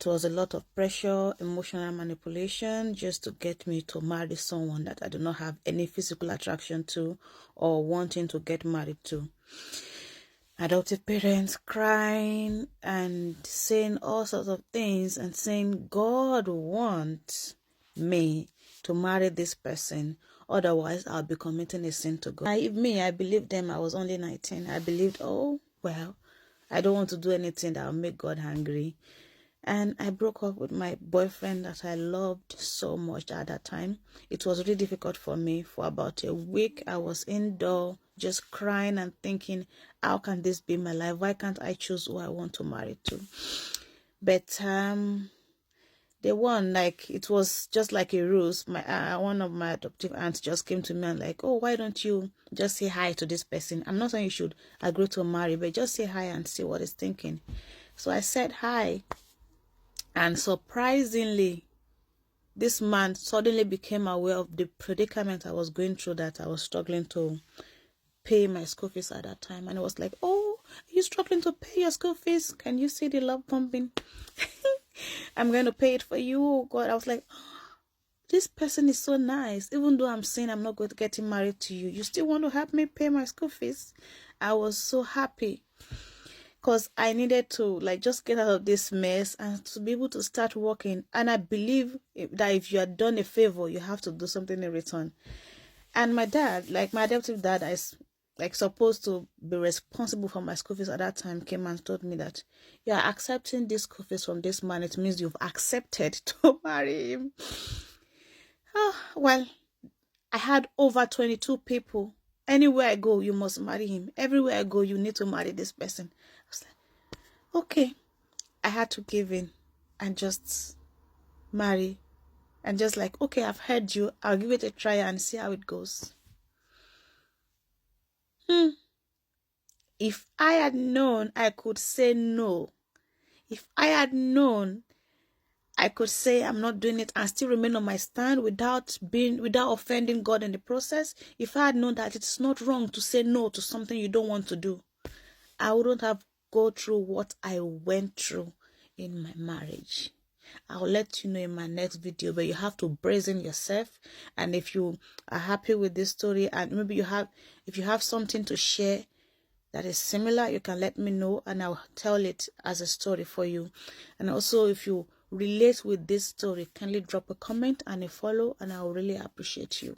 it was a lot of pressure, emotional manipulation, just to get me to marry someone that I do not have any physical attraction to or wanting to get married to. Adoptive parents crying and saying all sorts of things and saying God wants me to marry this person, otherwise I'll be committing a sin to God. I believed them. I was only 19. I believed, oh well, I don't want to do anything that will make God angry. And I broke up with my boyfriend that I loved so much at that time. It was really difficult for me. For about a week, I was indoor just crying and thinking, how can this be my life? Why can't I choose who I want to marry to? But the one, like, it was just like a ruse. My one of my adoptive aunts just came to me and like, oh, why don't you just say hi to this person? I'm not saying you should agree to marry, but just say hi and see what he's thinking. So I said hi. And surprisingly, this man suddenly became aware of the predicament I was going through, that I was struggling to pay my school fees at that time. And it was like, oh, are you struggling to pay your school fees? Can you see the love pumping? I'm going to pay it for you. Oh, God. I was like, this person is so nice. Even though I'm saying I'm not going to get married to you, you still want to help me pay my school fees? I was so happy, because I needed to like just get out of this mess and to be able to start working. And I believe that if you are done a favor, you have to do something in return. And my dad, like my adoptive dad, is like supposed to be responsible for my school fees at that time, came and told me that you are accepting this school fees from this man. It means you've accepted to marry him. Oh, well, I had over 22 people. Anywhere I go, you must marry him. Everywhere I go, you need to marry this person. I was like, okay. I had to give in and just marry. And just like, okay, I've heard you. I'll give it a try and see how it goes. If I had known I could say no, if I had known I could say I'm not doing it and still remain on my stand without offending God in the process, if I had known that it's not wrong to say no to something you don't want to do, I wouldn't have go through what I went through in my marriage. I'll let you know in my next video, but you have to brazen yourself. And if you are happy with this story, and maybe if you have something to share that is similar, you can let me know and I'll tell it as a story for you. And also, if you relate with this story, kindly drop a comment and a follow, and I'll really appreciate you.